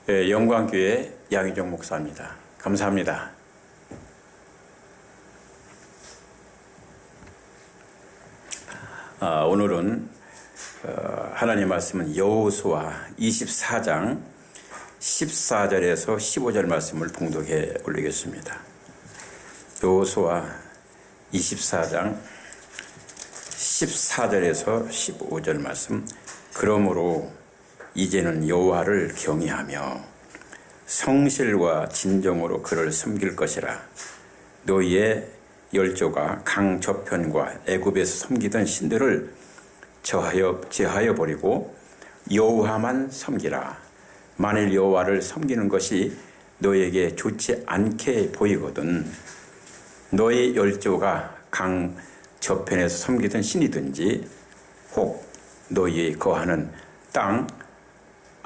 영광교회 양희종 목사입니다. 감사합니다. 오늘은 하나님 말씀은 여호수아 24장 14절에서 15절 말씀을 봉독해 올리겠습니다. 여호수아 24장 14절에서 15절 말씀. 그러므로 이제는 여호와를 경외하며 성실과 진정으로 그를 섬길 것이라. 너희의 열조가 강 저편과 애굽에서 섬기던 신들을 제하여 버리고 여호와만 섬기라. 만일 여호와를 섬기는 것이 너희에게 좋지 않게 보이거든 너희 열조가 강 저편에서 섬기던 신이든지 혹 너희 거하는 땅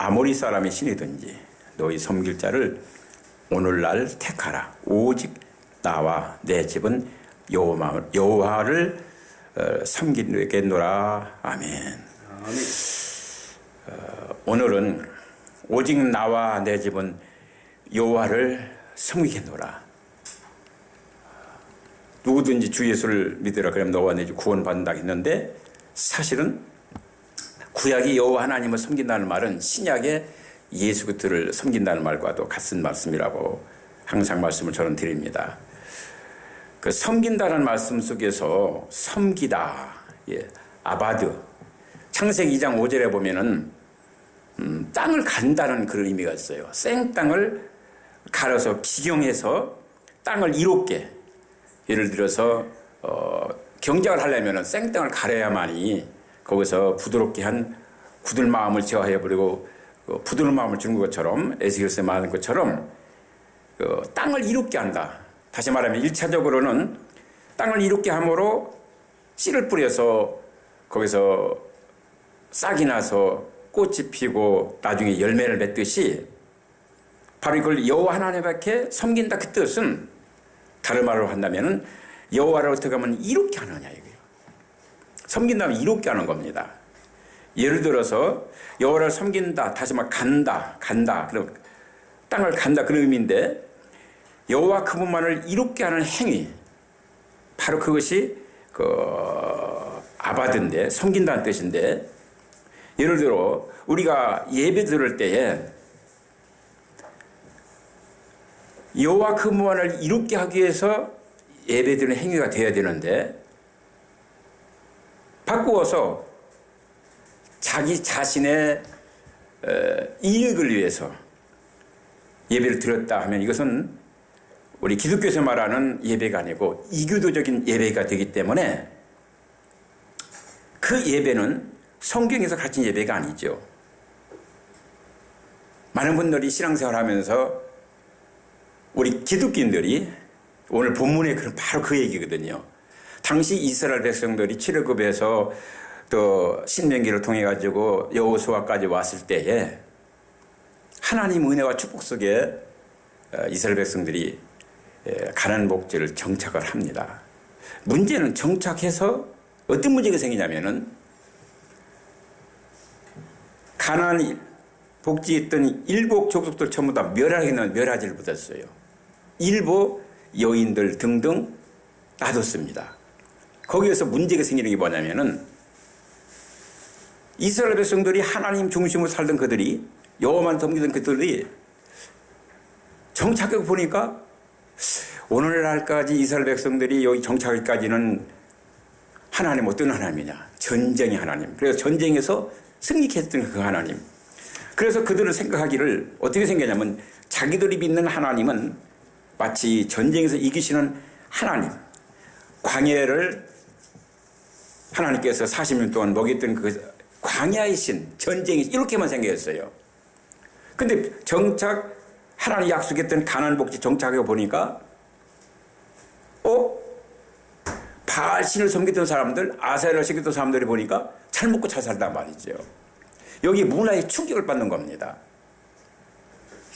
아모리 사람의 신이든지 너희 섬길 자를 오늘날 택하라. 오직 나와 내 집은 여호와를 섬기겠노라. 아멘. 오늘은 오직 나와 내 집은 여호와를 섬기겠노라. 누구든지 주 예수를 믿으라 그러면 너와 내 집 구원받는다 했는데, 사실은 구약이 여호와 하나님을 섬긴다는 말은 신약의 예수 그리스도를 섬긴다는 말과도 같은 말씀이라고 항상 말씀을 저는 드립니다. 그 섬긴다는 말씀 속에서 섬기다, 아바드, 창세기 2장 5절에 보면은 땅을 간다는 그런 의미가 있어요. 생땅을 갈아서 기경해서 땅을 이롭게, 예를 들어서 경작을 하려면 생땅을 갈아야만이 거기서 부드럽게 한 굳을 마음을 제어해버리고 부드러운 마음을 주는 것처럼, 에스겔서에 말하는 것처럼 땅을 이롭게 한다. 다시 말하면 1차적으로는 땅을 이롭게 함으로 씨를 뿌려서 거기서 싹이 나서 꽃이 피고 나중에 열매를 맺듯이 바로 이걸 여호와 하나님밖에 섬긴다. 그 뜻은 다른 말로 한다면 여호와를 어떻게 하면 이롭게 하느냐 이거예요. 섬긴다면 이롭게 하는 겁니다. 예를 들어서 여호와를 섬긴다, 다시 말 간다, 그럼 땅을 간다 그런 의미인데, 여호와 그분만을 이롭게 하는 행위, 바로 그것이 아바드인데, 섬긴다는 뜻인데, 예를 들어 우리가 예배 드릴 때에 여호와 그분만을 이롭게 하기 위해서 예배 드리는 행위가 되어야 되는데, 바꾸어서 자기 자신의 이익을 위해서 예배를 드렸다 하면 이것은 우리 기독교에서 말하는 예배가 아니고 이교도적인 예배가 되기 때문에 그 예배는 성경에서 가르친 예배가 아니죠. 많은 분들이 신앙생활하면서 우리 기독교인들이 오늘 본문에 바로 그 얘기거든요. 당시 이스라엘 백성들이 출애굽에서 또 신명기를 통해 가지고 여호수아까지 왔을 때에 하나님 은혜와 축복 속에 이스라엘 백성들이 가나안 복지를 정착을 합니다. 문제는 정착해서 어떤 문제가 생기냐면은 가나안 복지에 있던 일곱 족속들 전부 다 멸하지를 못했어요. 일부 여인들 등등 놔뒀습니다. 거기에서 문제가 생기는 게 뭐냐면은 이스라엘 백성들이 하나님 중심으로 살던 그들이, 여호와만 섬기던 그들이 정착해 보니까 오늘날까지 이스라엘 백성들이 여기 정착하기까지는 하나님 어떤 하나님이냐? 전쟁의 하나님. 그래서 전쟁에서 승리했던 그 하나님. 그래서 그들은 생각하기를 어떻게 생각하냐면 자기들이 믿는 하나님은 마치 전쟁에서 이기시는 하나님, 광야를 하나님께서 40년 동안 먹였던 그 광야의 신, 전쟁의 신, 이렇게만 생각했어요. 근데 하나님 약속했던 가나안 복지 정착해 보니까 바알신을 섬기던 사람들, 아세라를 섬기던 사람들이 보니까 잘 먹고 잘 살단 말이죠. 여기 문화에 충격을 받는 겁니다.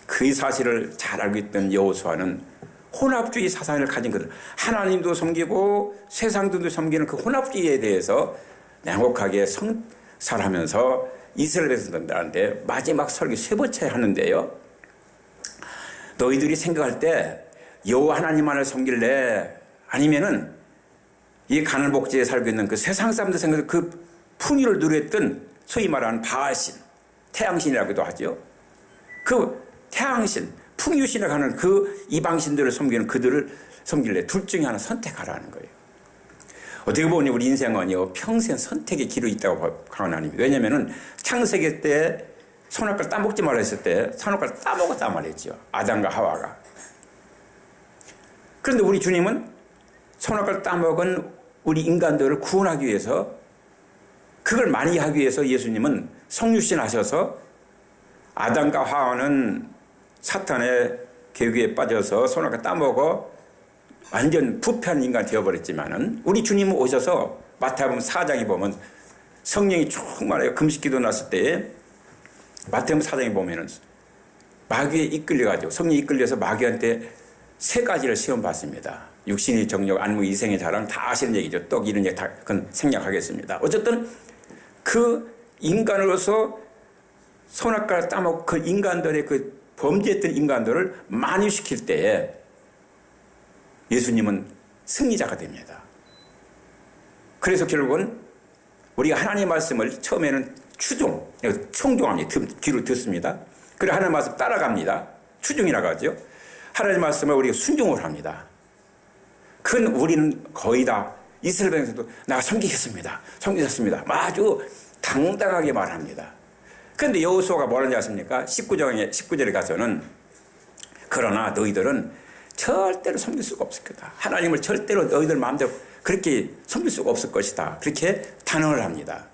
그 사실을 잘 알고 있던 여호수아는 혼합주의 사상을 가진 그들, 하나님도 섬기고 세상도 섬기는 그 혼합주의에 대해서 냉혹하게 성살하면서 이스라엘 백성들한테 마지막 설교 3번째 하는데요. 너희들이 생각할 때 여호와 하나님만을 섬길래 아니면은 이 가난 복지에 살고 있는 그 세상 사람들 생각해 그 풍요를 누렸던 소위 말하는 바알신, 태양신이라고도 하죠. 그 태양신, 풍요신이라고 하는 그 이방신들을 섬기는 그들을 섬길래 둘 중에 하나 선택하라는 거예요. 어떻게 보니 우리 인생은요, 평생 선택의 길이 있다고 하나님이. 왜냐면은 창세기 때 선악과를 따먹지 말라 했을 때 선악과를 따먹었단 말이죠. 아담과 하와가. 그런데 우리 주님은 선악과를 따먹은 우리 인간들을 구원하기 위해서, 그걸 많이 하기 위해서 예수님은 성육신 하셔서 아담과 하와는 사탄의 계획에 빠져서 선악과 따먹어 완전 부패한 인간이 되어버렸지만은 우리 주님은 오셔서 마태복음 4장에 보면 성령이 충만하여 금식기도 났을 때 마태복음 4장에 보면은 마귀에 이끌려가지고 성령이 이끌려서 마귀한테 세 가지를 시험 받습니다. 육신의 정욕, 안무, 이생의 자랑 다 아시는 얘기죠. 또 이런 얘기 다 그건 생략하겠습니다. 어쨌든 그 인간으로서 선악과를 따먹고 그 인간들의 그 범죄했던 인간들을 만유시킬 때에 예수님은 승리자가 됩니다. 그래서 결국은 우리가 하나님의 말씀을 처음에는 청종합니다. 귀로 듣습니다. 그리고 하나님의 말씀 따라갑니다. 추종이라고 하죠. 하나님의 말씀을 우리가 순종을 합니다. 그건 우리는 거의 다 이스라엘 백성도 내가 섬기겠습니다. 섬기겠습니다. 아주 당당하게 말합니다. 그런데 여호수아가 뭐라는지 아십니까? 19절에 가서는 그러나 너희들은 절대로 섬길 수가 없을 거다. 하나님을 절대로 너희들 마음대로 그렇게 섬길 수가 없을 것이다. 그렇게 단언을 합니다.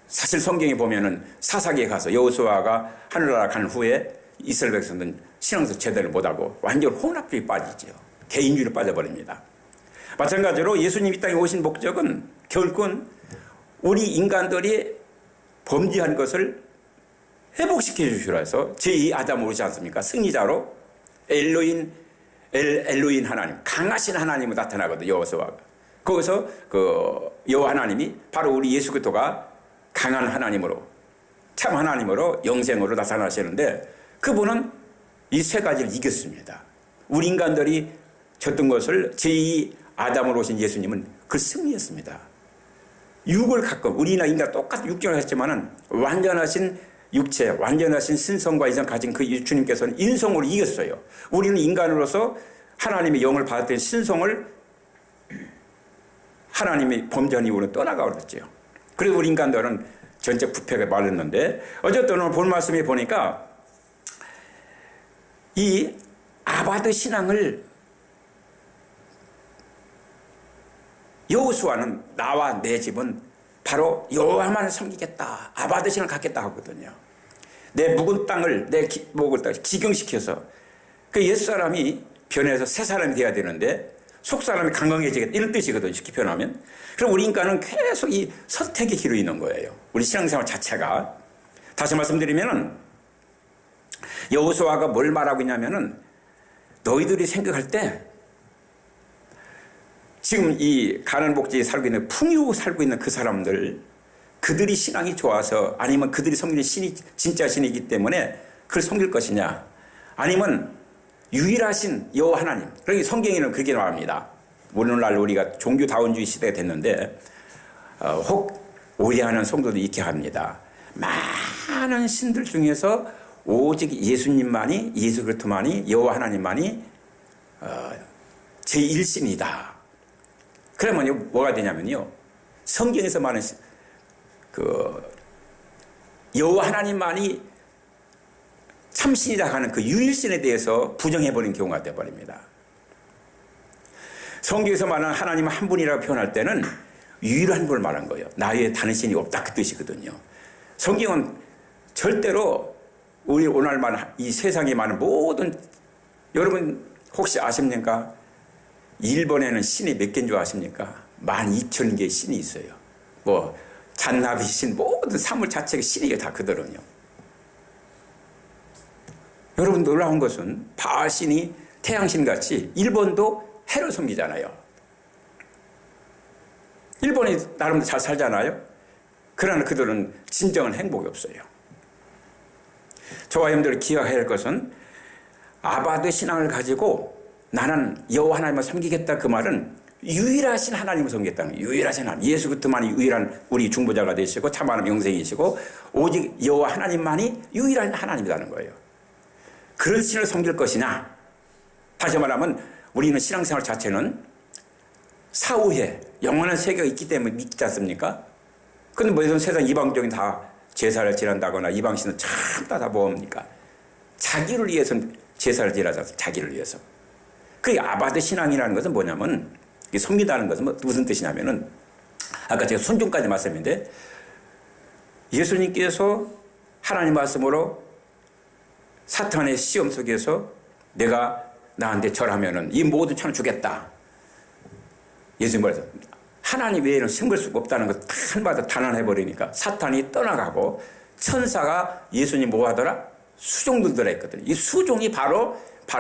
사실 성경에 보면은 사사기에 가서 여호수아가 하늘나라 간 후에 이스라엘 백성들은 신앙에서 제대로 못하고 완전 혼합주의 빠지죠. 개인주의로 빠져버립니다. 마찬가지로 예수님이 이 땅에 오신 목적은 결국은 우리 인간들이 범죄한 것을 회복시켜 주시라 해서 제2 아담으로 오지 않습니까? 승리자로 엘로인 하나님, 강하신 하나님으로 나타나거든요. 여호수아가. 거기서 그 여호와 하나님이 바로 우리 예수 그리스도가 강한 하나님으로, 참 하나님으로 영생으로 나타나시는데 그분은 이 세 가지를 이겼습니다. 우리 인간들이 졌던 것을 제2 아담으로 오신 예수님은 그걸 승리했습니다. 육을 갖고 우리나 인간 똑같은 육정을 했지만은 완전하신 육체, 완전하신 신성과 이상 가진 그 주님께서는 인성으로 이겼어요. 우리는 인간으로서 하나님의 영을 받았던 신성을 하나님의 범죄한 이후로 떠나가 버렸죠. 그래서 우리 인간들은 전체 부패가 말했는데 어쨌든 오늘 본 말씀에 보니까 이 아바드 신앙을 여호수아는 나와 내 집은 바로 여호와만을 섬기겠다. 아바드 신을 갖겠다 하거든요. 내 묵은 땅을 내 목을 기경시켜서 그 옛사람이 변해서 새 사람이 돼야 되는데 속 사람이 강건해지겠다 이런 뜻이거든요. 쉽게 표현하면. 그럼 우리 인간은 계속 이 선택의 길로 있는 거예요. 우리 신앙생활 자체가. 다시 말씀드리면은 여호수아가 뭘 말하고 있냐면은 너희들이 생각할 때 지금 이 가난 복지에 살고 있는 풍요 살고 있는 그 사람들 그들이 신앙이 좋아서 아니면 그들이 섬기는 신이 진짜 신이기 때문에 그걸 섬길 것이냐 아니면 유일하신 여호와 하나님. 그러니 성경에는 그렇게 말합니다. 오늘날 우리가 종교다원주의 시대가 됐는데 혹 오해하는 성도도 있게 합니다. 많은 신들 중에서 오직 예수님만이 예수 그리스도만이 여호와 하나님만이 제1신이다. 그러면 뭐가 되냐면요. 성경에서 말하는 그 여호와 하나님만이 참신이라 하는 그 유일신에 대해서 부정해버린 경우가 되어버립니다. 성경에서 말하는 하나님은 한 분이라고 표현할 때는 유일한 분을 말한 거예요. 나 외에 다른 신이 없다 그 뜻이거든요. 성경은 절대로 우리 오늘날 이 세상에 많은 모든 여러분 혹시 아십니까? 일본에는 신이 몇 개인 줄 아십니까? 12,000개의 신이 있어요. 뭐 잔나비 신 모든 사물 자체가 신이 다 그대로요. 여러분 놀라운 것은 바알신이 태양신같이 일본도 해를 섬기잖아요. 일본이 나름대로 잘 살잖아요. 그러나 그들은 진정한 행복이 없어요. 저와 여러분들이 기억해야 할 것은 아바드 신앙을 가지고 나는 여호와 하나님을 섬기겠다, 그 말은 유일하신 하나님을 섬기겠다는 거예요. 유일하신 하나님, 예수 그리스도만이 유일한 우리 중보자가 되시고 참하나님 영생이시고 오직 여호와 하나님만이 유일한 하나님이라는 거예요. 그런 신을 섬길 것이냐, 다시 말하면 우리는 신앙생활 자체는 사후에 영원한 세계가 있기 때문에 믿지 않습니까? 근데 뭐 세상 이방적인 다 제사를 지낸다거나 이방신은 참 다 뭡니까? 자기를 위해서 제사를 지내자, 자기를 위해서. 그 아바드 신앙이라는 것은 뭐냐면, 섬긴다는 것은 무슨 뜻이냐면은, 아까 제가 순종까지 말씀인데, 예수님께서 하나님 말씀으로 사탄의 시험 속에서 내가 나한테 절하면은 이 모든 천을 주겠다. 예수님 말해서 하나님 외에는 섬길 수가 없다는 것 한마디로 단언해버리니까 사탄이 떠나가고 천사가 예수님 뭐 하더라? 수종들더라 했거든요. 이 수종이 바로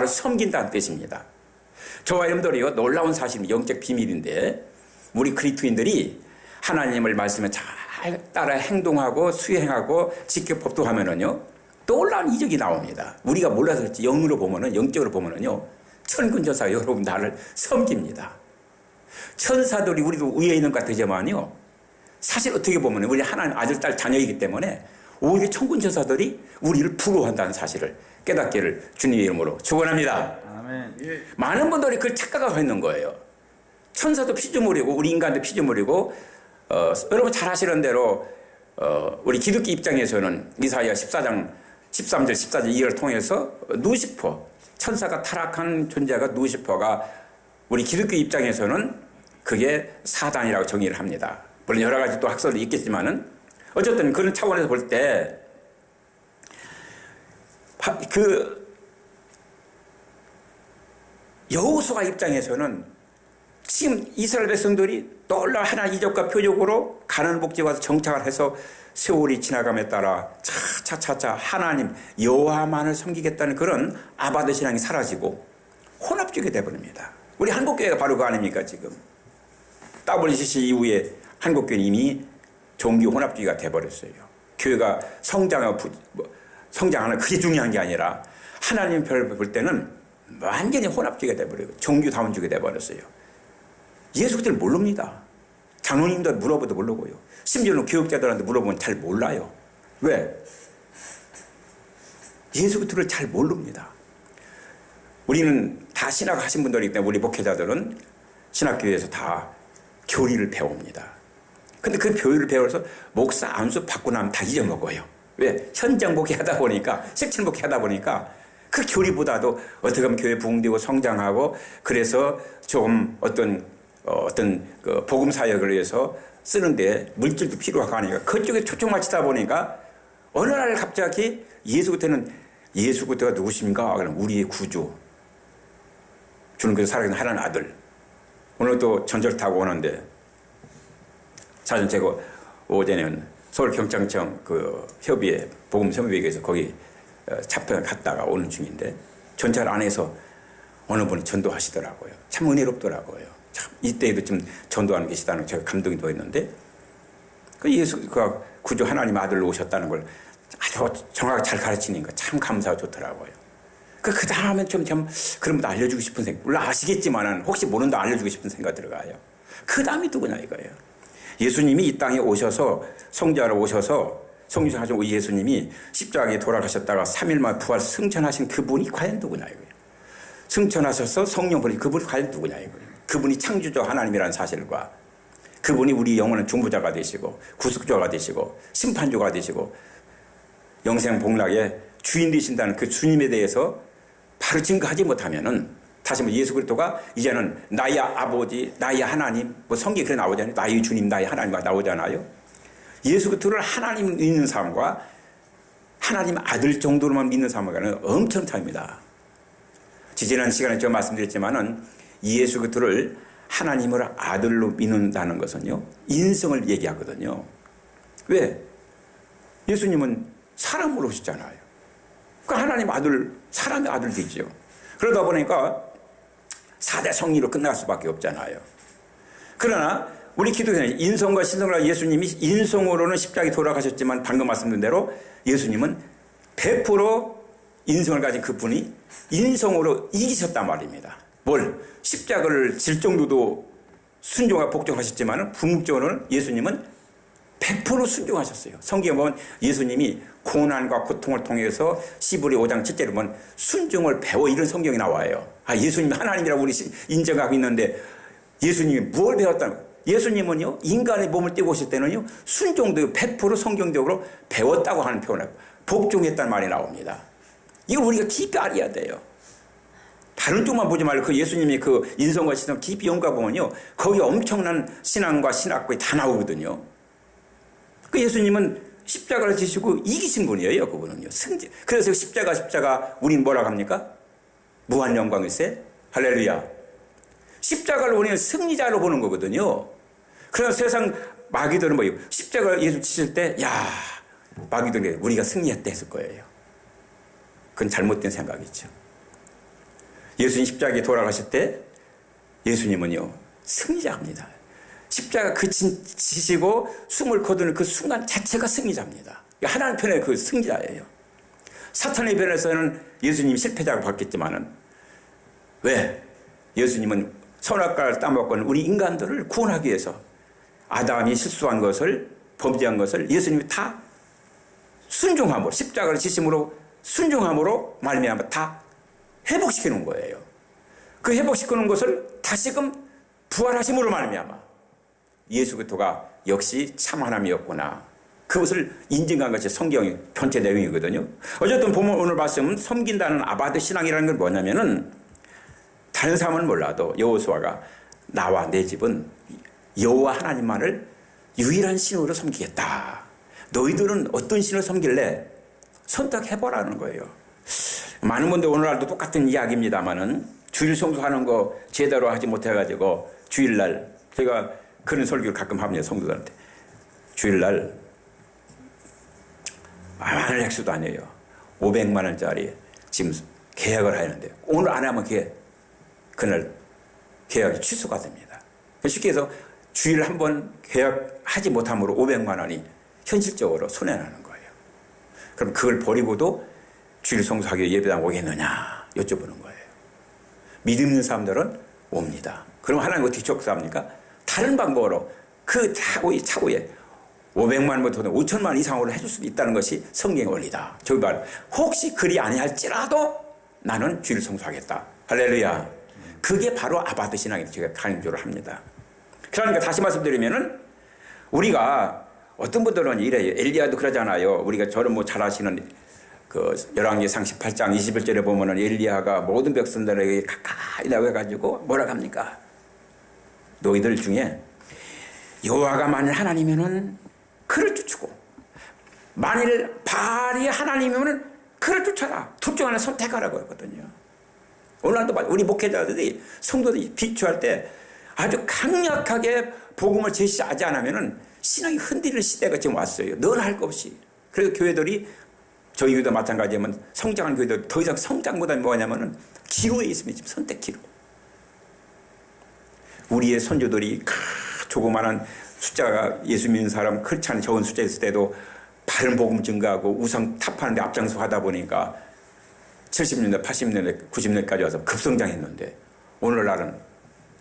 섬긴다는 뜻입니다. 저와 여러분들이 놀라운 사실, 영적 비밀인데, 우리 그리스도인들이 하나님을 말씀에 잘 따라 행동하고 수행하고 지켜 법도하면은요, 놀라운 이적이 나옵니다. 우리가 몰라서 그렇지 영으로 보면은, 영적으로 보면은요, 천군 천사가 여러분 나를 섬깁니다. 천사들이 우리도 위에 있는 것 같으지만요, 사실 어떻게 보면 우리 하나님 아들, 딸, 자녀이기 때문에 오히려 천군 천사들이 우리를 부러워한다는 사실을 깨닫기를 주님의 이름으로 축원합니다. 아멘. 예. 많은 분들이 그걸 착각하고 있는 거예요. 천사도 피조물이고 우리 인간도 피조물이고, 여러분 잘 아시는 대로 우리 기독교 입장에서는 이사야 14장 13절 14절 이를 통해서 누시퍼, 천사가 타락한 존재가 누시퍼가 우리 기독교 입장에서는 그게 사단이라고 정의를 합니다. 물론 여러 가지 또 학설이 있겠지만은 어쨌든 그런 차원에서 볼 때 그 여호수아 입장에서는 지금 이스라엘 백성들이 놀라운 하나님 이적과 표적으로 가나안 복지에 와서 정착을 해서 세월이 지나감에 따라 차차차차 하나님 여호와만을 섬기겠다는 그런 아바드 신앙이 사라지고 혼합주의가 되어버립니다. 우리 한국교회가 바로 그거 아닙니까? 지금 WCC 이후에 한국교회는 이미 종교 혼합주의가 되어버렸어요. 교회가 성장하는 그게 중요한 게 아니라 하나님 별을 볼 때는 완전히 혼합주의가 되어버리고 종교다운주의가 되어버렸어요. 예수 그리스도를 모릅니다. 장로님도 물어봐도 모르고요. 심지어는 교육자들한테 물어보면 잘 몰라요. 왜? 예수 그리스도를 잘 모릅니다. 우리는 다 신학하신 분들이기 때문에 우리 목회자들은 신학교에서 다 교리를 배웁니다. 근데 그 교리를 배워서 목사 안수 받고 나면 다 잊어먹어요. 왜? 현장 목회하다 보니까, 실천 목회하다 보니까 그 교리보다도 어떻게 하면 교회 부흥되고 성장하고 그래서 조금 어떤 그 복음 사역을 위해서 쓰는데 물질도 필요하고 하니까 그쪽에 초점 맞추다 보니까 어느 날 갑자기 예수 그리스도가 누구십니까? 그럼 우리의 구주, 주님께서 살아계신 하나님 아들. 오늘도 전철 타고 오는데 사실 제가 오전에는 서울경찰청 그 협의회, 복음협의회에서 거기 차편에 갔다가 오는 중인데 전철 안에서 어느 분이 전도하시더라고요. 참 은혜롭더라고요. 참 이때에도 좀 전도하는 계시다는 제가 감동이 되었는데, 그 예수가 구주 하나님 아들로 오셨다는 걸 아주 정확하게 잘 가르치니까 참 감사하고 좋더라고요. 그 다음에 좀 그런 분도 알려주고 싶은 생각, 물론 아시겠지만은 혹시 모른다 알려주고 싶은 생각 들어가요. 그 다음이 누구냐 이거예요. 예수님이 이 땅에 오셔서 성자로 오셔서 성육신하신 우리 예수님이 십자가에 돌아가셨다가 3일 만에 부활 승천하신 그분이 과연 누구냐 이거예요. 승천하셔서 성령 보내신 그분이 과연 누구냐 이거예요. 그분이 창조주 하나님이라는 사실과 그분이 우리 영원한 중보자가 되시고 구속주가 되시고 심판주가 되시고 영생 복락의 주인 되신다는 그 주님에 대해서 바로 증거하지 못하면은 다시 한번 예수 그리스도가 이제는 나의 아버지, 나의 하나님, 뭐 성경에 그래 나오잖아요. 나의 주님, 나의 하나님과 나오잖아요. 예수 그리스도를 하나님 믿는 사람과 하나님 아들 정도로만 믿는 사람과는 엄청 차이입니다. 지지난 시간에 제가 말씀드렸지만은 예수 그리스도를 하나님을 아들로 믿는다는 것은요, 인성을 얘기하거든요. 왜? 예수님은 사람으로 오셨잖아요. 그러니까 하나님 아들, 사람의 아들 되죠. 그러다 보니까 4대 성리로 끝날 수밖에 없잖아요. 그러나 우리 기독교는 인성과 신성과 예수님이 인성으로는 십자가에 돌아가셨지만 방금 말씀드린 대로 예수님은 100% 인성을 가진 그분이 인성으로 이기셨단 말입니다. 뭘? 십자가를 질 정도도 순종하고 복종하셨지만 궁극적으로는 예수님은 100% 순종하셨어요. 성경에 보면 예수님이 고난과 고통을 통해서 시브리 5장 7절에 보면 순종을 배워 이런 성경이 나와요. 예수님이 하나님이라고 우리 인정하고 있는데 예수님이 뭘 배웠다는 거예요? 예수님은요, 인간의 몸을 띠고 오실 때는요, 순종도 100% 성경적으로 배웠다고 하는 표현을 복종했다는 말이 나옵니다. 이걸 우리가 깊이 알아야 돼요. 다른 쪽만 보지 말고 그 예수님이 그 인성과 신성 깊이 연구해 보면요, 거기 엄청난 신앙과 신학이 다 나오거든요. 그 예수님은 십자가를 지시고 이기신 분이에요, 그분은요. 승지. 그래서 십자가, 우린 뭐라고 합니까? 무한 영광일세? 할렐루야. 십자가를 우리는 승리자로 보는 거거든요. 그래서 세상 마귀들은 뭐예요? 십자가 예수 지실 때, 마귀들은 우리가 승리했다 했을 거예요. 그건 잘못된 생각이죠. 예수님 십자가에 돌아가실 때 예수님은요, 승리자입니다. 십자가 지시고 숨을 거두는 그 순간 자체가 승리자입니다. 하나님 편에 그 승리자예요. 사탄의 편에서는 예수님이 실패자로 봤겠지만은, 왜? 예수님은 선악과를 따먹고는 우리 인간들을 구원하기 위해서 아담이 실수한 것을, 범죄한 것을 예수님이 다 순종함으로, 십자가를 지심으로 순종함으로 말미암아 다 회복시키는 거예요. 그 회복시키는 것을 다시금 부활하심으로 말미암아 예수 그리스도가 역시 참 하나님이었구나, 그것을 인증한 것이 성경의 전체 내용이거든요. 어쨌든 보면 오늘 말씀은 섬긴다는 아바드 신앙이라는 건 뭐냐면은, 다른 사람은 몰라도 여호수아가 나와 내 집은 여호와 하나님만을 유일한 신으로 섬기겠다. 너희들은 어떤 신을 섬길래? 선택해보라는 거예요. 많은 분들 오늘날도 똑같은 이야기입니다만은, 주일 성수하는 거 제대로 하지 못해가지고 주일날, 제가 그런 설교를 가끔 합니다, 성도들한테. 주일날 많은 액수도 아니에요. 500만 원짜리 지금 계약을 하는데 오늘 안 하면 그날 계약이 취소가 됩니다. 쉽게 해서 주일 한 번 계약하지 못함으로 500만 원이 현실적으로 손해나는 거예요. 그럼 그걸 버리고도 주일 성수하기 예배당 오겠느냐 여쭤보는 거예요. 믿음 있는 사람들은 옵니다. 그럼 하나님 어떻게 족사합니까? 다른 방법으로 그 차후에 500만 원부터 5천만 원 이상으로 해줄 수도 있다는 것이 성경의 원리다. 저기 말, 혹시 그리 아니할지라도 나는 주일 성수하겠다. 할렐루야. 그게 바로 아바드 신앙이라고 제가 강조를 합니다. 그러니까 다시 말씀드리면은, 우리가 어떤 분들은 이래요. 엘리야도 그러잖아요. 우리가 저를 잘 아시는 그 열왕기상 18장 21절에 보면은 엘리야가 모든 백성들에게 가까이 나와가지고 뭐라고 합니까? 너희들 중에 여호와가 만일 하나님이면은 그를 쫓고, 만일 바알이 하나님이면은 그를 쫓아라. 둘 중 하나 선택하라고 했거든요. 오늘도 우리 목회자들이, 성도들이 비추할 때 아주 강력하게 복음을 제시하지 않으면은 신앙이 흔들릴 시대가 지금 왔어요. 넌 할 것 없이. 그래서 교회들이, 저희 교회도 마찬가지지만 성장한 교회도 더 이상 성장보다 뭐냐면은 기로에 있으면 지금 선택 기로. 우리의 선조들이 조그마한 숫자가 예수 믿는 사람 그렇지 않은 적은 숫자 있을 때도 바른 복음 증가하고 우상 타파하는데 앞장서 하다 보니까 70년대, 80년대, 90년대까지 와서 급성장했는데, 오늘날은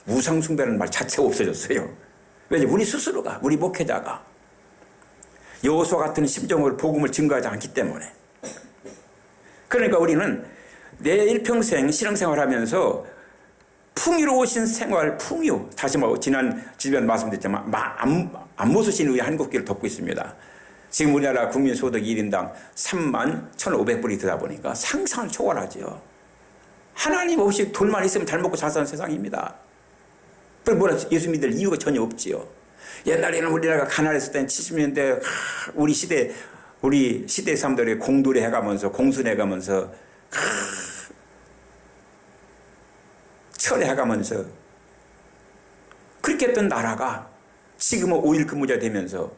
우상 숭배라는 말 자체가 없어졌어요. 왜냐면 우리 스스로가, 우리 목회자가 여호수아 같은 심정으로 복음을 증거하지 않기 때문에. 그러니까 우리는 내 일평생 신앙생활하면서 풍요로우신 생활, 풍요, 다시 지난 집에 말씀드렸지만 안모수신 우리 한국교를 돕고 있습니다. 지금 우리나라 국민소득 1인당 31,500불이 되다 보니까 상상을 초월하죠. 하나님 없이 돈만 있으면 잘 먹고 잘 사는 세상입니다. 예수 믿을 이유가 전혀 없지요. 옛날에는 우리나라가 가난했을 때는 70년대 우리 시대 사람들이 공돌이 해가면서, 공순해가면서, 철회해가면서 그렇게 했던 나라가 지금은 5일 근무자 되면서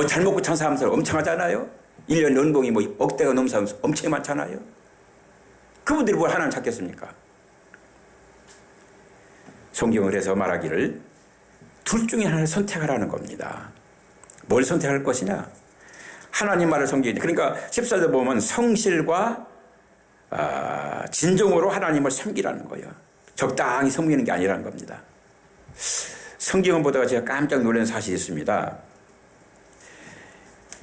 잘 먹고 잘 사는 사람 엄청 하잖아요. 1년 연봉이 억대가 넘는 사람 엄청 많잖아요. 그분들이 뭘 하나님 찾겠습니까? 성경을 해서 말하기를 둘 중에 하나를 선택하라는 겁니다. 뭘 선택할 것이냐? 하나님 말을 섬기니. 그러니까 14절 보면 성실과 진정으로 하나님을 섬기라는 거예요. 적당히 섬기는 게 아니라는 겁니다. 성경을 보다가 제가 깜짝 놀란 사실이 있습니다.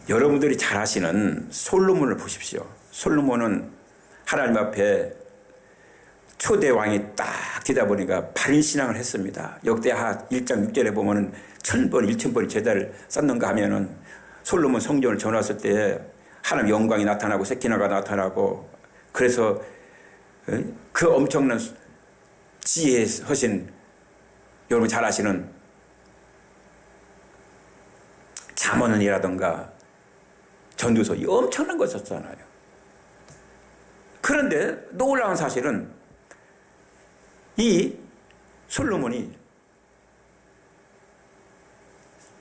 여러분들이 잘 아시는 솔로몬을 보십시오. 솔로몬은 하나님 앞에 초대 왕이 딱 되다 보니까 바른 신앙을 했습니다. 역대하 1장 6절에 보면은 1000번, 1000번이 제단을 쌓는가 하면은 솔로몬 성전을 전왔을 때 하나님 영광이 나타나고 세키나가 나타나고 그래서 그 엄청난 지혜에 하신 여러분 잘 아시는 잠언이라든가 전도서 엄청난 거 썼잖아요. 그런데 놀라운 사실은 이 솔로몬이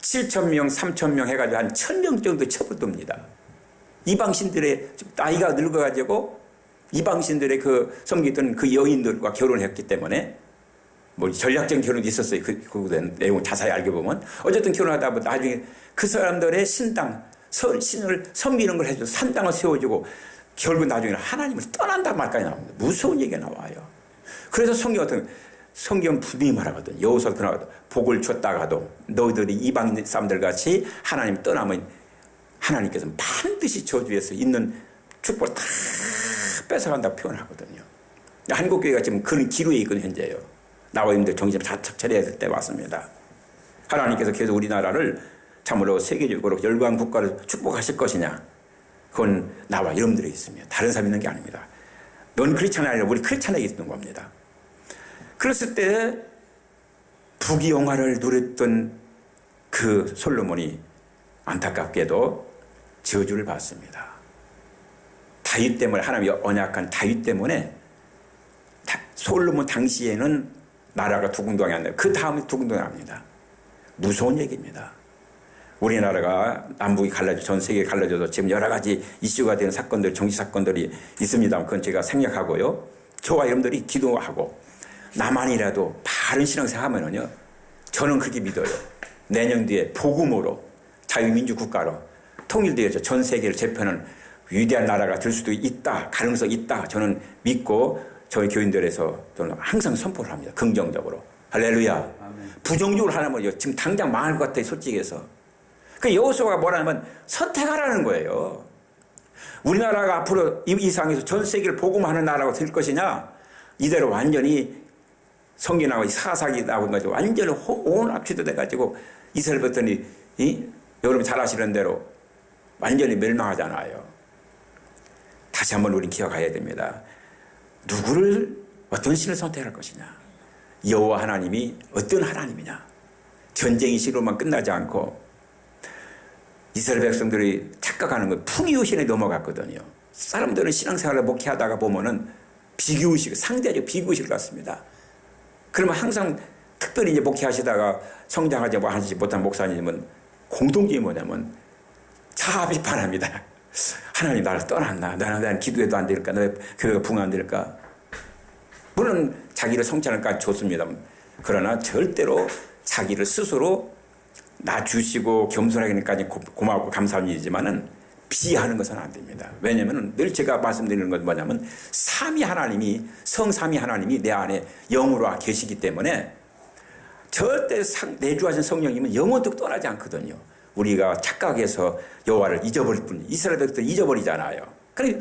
7,000명, 3,000명 해가지고 한 1,000명 정도 쳐부듭니다. 이방신들의 나이가 늙어가지고 이방신들의 그 섬기던 그 여인들과 결혼했기 때문에 뭐 전략적인 결혼도 있었어요. 그 내용을 자세히 알게 보면 어쨌든 결혼하다 보면 나중에 그 사람들의 신당, 신을 섬기는 걸 해주고 산당을 세워주고 결국 나중에는 하나님을 떠난단 말까지 나옵니다. 무서운 얘기가 나와요. 그래서 성경 분명히 말하거든. 여호수아서 나와도 복을 줬다가도 너희들이 이방 사람들 같이 하나님 떠나면 하나님께서 반드시 저주에서 있는 축복을 다 뺏어간다고 표현하거든요. 한국교회가 지금 그런 기로에 있거든 현재요. 나와 있는데 정신을 다 차려야 될 때 왔습니다. 하나님께서 계속 우리나라를 참으로 세계적으로 열강 국가를 축복하실 것이냐. 그건 나와 여러분들이 있습니다. 다른 사람이 있는 게 아닙니다. 넌 크리스찬이 아니라 우리 크리스찬에게 있는 겁니다. 그랬을 때 부귀영화를 누렸던 그 솔로몬이 안타깝게도 저주를 받습니다. 다윗 때문에 하나님의 언약한 다윗 때문에 솔로몬 당시에는 나라가 두근둥이 안 나요. 그 다음에 두근둥이 납니다. 무서운 얘기입니다. 우리나라가 남북이 갈라져 전 세계에 갈라져서 지금 여러 가지 이슈가 되는 사건들, 정치 사건들이 있습니다. 그건 제가 생략하고요. 저와 여러분들이 기도하고 나만이라도 바른 신앙생활 하면은요. 저는 그렇게 믿어요. 내년 뒤에 복음으로 자유민주 국가로 통일되어서 전 세계를 제패하는 위대한 나라가 될 수도 있다. 가능성이 있다. 저는 믿고 저희 교인들에서 저는 항상 선포를 합니다. 긍정적으로. 할렐루야. 아멘. 부정적으로 하려면 지금 당장 망할 것 같아요. 솔직히 해서. 그 여호수아가 뭐라면 선택하라는 거예요. 우리나라가 앞으로 이 이상에서 전 세계를 복음하는 나라가 될 것이냐. 이대로 완전히 성기나고 사사기 나오는 거죠. 완전히 혼합치도 돼가지고 이스라엘 봤더니 여러분 잘 아시는 대로 완전히 멸망하잖아요. 다시 한번 우리는 기억해야 됩니다. 누구를 어떤 신을 선택할 것이냐. 여호와 하나님이 어떤 하나님이냐. 전쟁이 시로만 끝나지 않고 이스라엘 백성들이 착각하는 건 풍요신에 넘어갔거든요. 사람들은 신앙생활을 목회하다가 보면은 비교의식, 상대적 비교의식을 갖습니다. 그러면 항상 특별히 이제 목회하시다가 성장하지 못한 목사님은 공통점이 뭐냐면 자아 비판합니다. 하나님 나를 떠났나? 나는 기도해도 안 될까? 내 교회가 붕 안 될까? 물론 자기를 성찬을까지 줬습니다. 그러나 절대로 자기를 스스로 낮추시고 겸손하게까지 고맙고 감사한 일이지만은 비하하는 것은 안 됩니다. 왜냐하면 늘 제가 말씀드리는 건 뭐냐면 삼위 하나님이 성삼위 하나님이 내 안에 영으로 계시기 때문에 절대 내주하신 성령님은 영원토록 떠나지 않거든요. 우리가 착각해서 여호와를 잊어버릴 뿐 이스라엘 백성들 잊어버리잖아요. 그래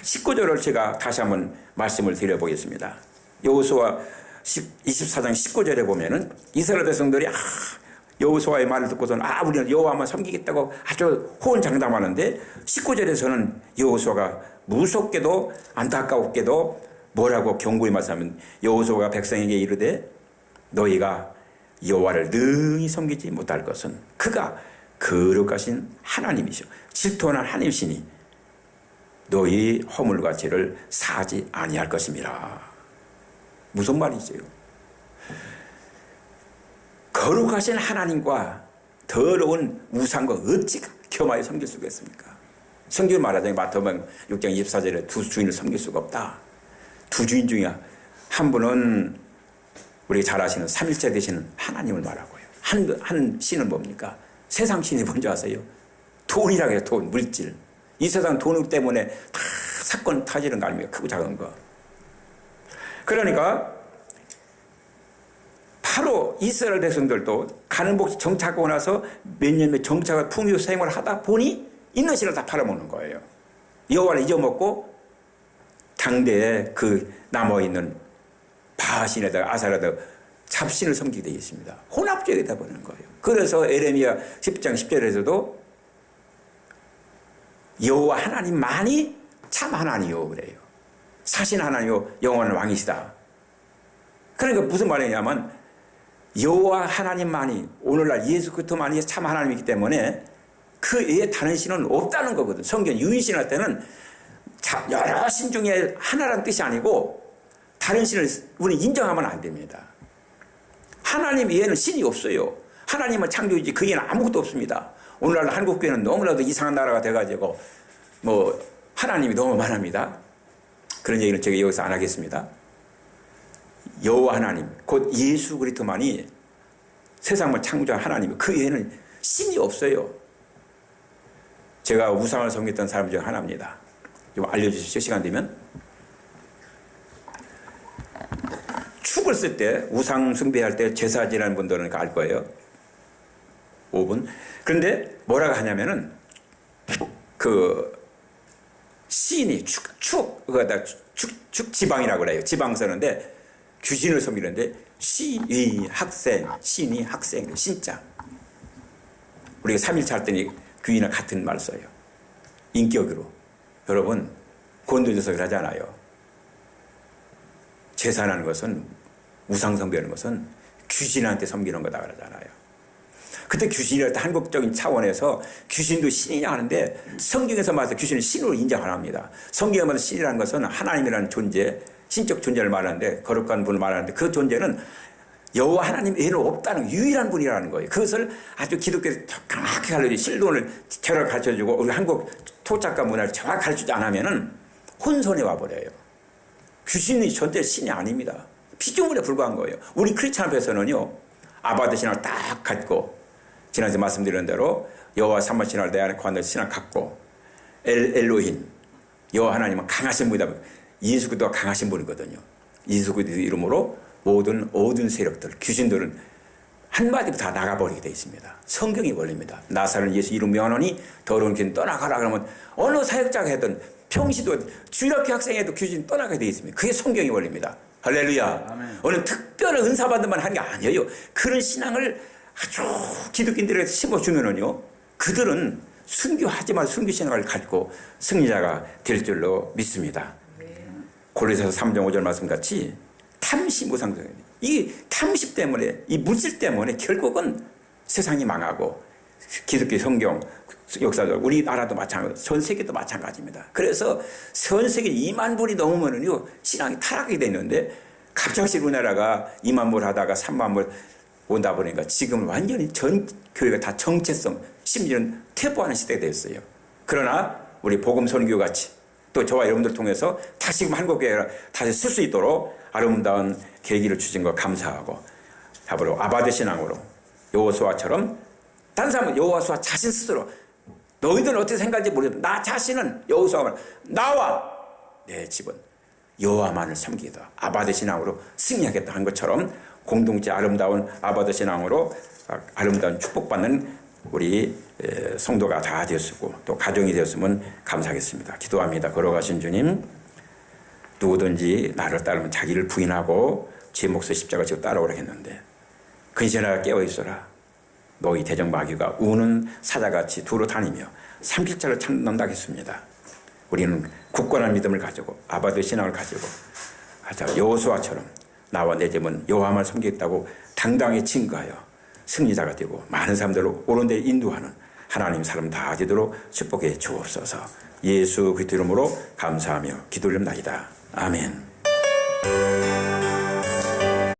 19절을 제가 다시 한번 말씀을 드려보겠습니다. 여호수아 24장 19절에 보면은 이스라엘 백성들이 여호수아의 말을 듣고서는 우리는 여호와만 섬기겠다고 아주 호언장담하는데 19절에서는 여호수아가 무섭게도 안타깝게도 뭐라고 경고의 말씀하면 여호수아가 백성에게 이르되 너희가 여호와를 능히 섬기지 못할 것은 그가 거룩하신 하나님이시오 질투하는 하나님이시니 너희 허물과 죄를 사하지 아니할 것임이라. 무슨 말이죠? 거룩하신 하나님과 더러운 우상과 어찌 겸하여 섬길 수가 있습니까? 성경을 말하자면 마태복음 6장 24절에 두 주인을 섬길 수가 없다. 두 주인 중에 한 분은 우리가 잘 아시는 삼일체 되시는 하나님을 말하고요. 한 신은 뭡니까? 세상 신이 뭔지 아세요? 돈이라고 해요. 돈, 물질. 이 세상 돈 때문에 다 사건 타지는 거 아닙니까? 크고 작은 거. 그러니까 바로 이스라엘 백성들도 가는 곳 정착하고 나서 몇 년의 정착을 풍요 생활을 하다 보니 있는 신을 다 팔아먹는 거예요. 여호와를 잊어먹고 당대에 그 남아있는 바신에다가 아사라다 잡신을 섬기게 되어 있습니다. 혼합주의가 되어버리는 거예요. 그래서 에레미야 10장 10절에서도 여호와 하나님만이 참 하나님이요 그래요. 사신 하나님이요 영원한 왕이시다. 그러니까 무슨 말이냐면 여호와 하나님만이 오늘날 예수 그리스도만이 참 하나님이기 때문에 그 외에 다른 신은 없다는 거거든. 성경 유인신할 때는 여러 신 중에 하나라는 뜻이 아니고 다른 신을 우리는 인정하면 안 됩니다. 하나님 외에는 신이 없어요. 하나님은 창조주지 그 외에는 아무것도 없습니다. 오늘날 한국교회는 너무나도 이상한 나라가 돼가지고 하나님이 너무 많합니다. 그런 얘기는 제가 여기서 안 하겠습니다. 여호와 하나님 곧 예수 그리스도만이 세상을 창조한 하나님 그 외에는 신이 없어요. 제가 우상을 섬겼던 사람 중 하나입니다. 좀 알려주십시오. 시간 되면. 축을 쓸 때 우상 숭배할 때 제사 지내는 분들은 알 거예요. 5분. 그런데 뭐라고 하냐면은 그 시인이 축 지방이라고 그래요. 지방 쓰는데 귀신을 섬기는데 시의 학생, 신이 학생, 신자. 우리가 3일차 할 때는 귀인과 같은 말 써요. 인격으로. 여러분 권도에서 그러잖아요. 제사라는 것은 우상 숭배하는 것은 귀신한테 섬기는 거다 그러잖아요. 그때 귀신이랄 때 한국적인 차원에서 귀신도 신이냐 하는데 성경에서 말해서 귀신은 신으로 인정 안 합니다. 성경에 말해서 신이라는 것은 하나님이라는 존재, 신적 존재를 말하는데 거룩한 분을 말하는데 그 존재는 여호와 하나님 외에는 없다는 유일한 분이라는 거예요. 그것을 아주 기독교에서 정확히 가르쳐주고 실론을 테러를 가르쳐주고 우리 한국 토착과 문화를 정확히 가르치지 않으면은 혼선에 와버려요. 귀신이 전체 신이 아닙니다. 피조물에 불과한 거예요. 우리 크리스찬 앞에서는요 아바드 신앙을 딱 갖고 지난주에 말씀드린 대로 여호와 삼만 신앙을 내 안에 거하는 신앙 갖고 엘로힘 여호와 하나님은 강하신 분이다. 예수 그리스도가 강하신 분이거든요. 예수 그리스도 이름으로 모든 어두운 세력들 귀신들은 한마디로 다 나가버리게 되어 있습니다. 성경이 원리입니다. 나사렛 예수 이름 명하노니 더러운 귀신 떠나가라 그러면 어느 사역자가 했던 평시도 주일학교 학생에도 귀신 떠나게 되어 있습니다. 그게 성경이 원리입니다. 할렐루야. 아멘. 어느 특별한 은사 받는 만 하는 게 아니에요. 그런 신앙을 아주 기독인들에게 심어주면은요 그들은 순교하지만 순교 신앙을 가지고 승리자가 될 줄로 믿습니다. 고린도서 3장 5절 말씀같이 탐심 우상숭배 이 탐심 때문에 이 물질 때문에 결국은 세상이 망하고 기독교 성경 역사적 우리나라도 마찬가지 전 세계도 마찬가지입니다. 그래서 전 세계 2만 불이 넘으면은요 신앙이 타락이 되는데 갑자기 우리나라가 2만 불 하다가 3만 불 온다 보니까 지금 완전히 전 교회가 다 정체성 심지어는 퇴보하는 시대가 되었어요. 그러나 우리 복음 선교 같이 또 저와 여러분들 통해서 다시 한국교회가 다시 쓸 수 있도록 아름다운 계기를 주신 것 감사하고 바로 아바드 신앙으로 여호수아처럼 다른 사람은 여호수아 자신 스스로 너희들은 어떻게 생각할지 모르겠다. 나 자신은 여호수아만 나와 내 집은 여호와만을 섬기다. 아바드 신앙으로 승리하겠다 한 것처럼 공동체 아름다운 아바드 신앙으로 아름다운 축복받는 우리 성도가 다 되었고 또 가정이 되었으면 감사하겠습니다. 기도합니다. 걸어가신 주님 누구든지 나를 따르면 자기를 부인하고 제 몫의 십자가 지고 따라오라 했는데 근신하여 깨어있어라. 너희 대적마귀가 우는 사자같이 두루 다니며 삼킬자를 찾는다 했습니다. 우리는 굳건한 믿음을 가지고 아바드 신앙을 가지고 여호수아처럼 나와 내 집은 여호와만 섬기겠다고 당당히 증거하여 승리자가 되고 많은 사람들을 옳은 데 인도하는 하나님 사람 다 되도록 축복해 주옵소서. 예수 그리스도 이름으로 감사하며 기도 올립니다. 아멘.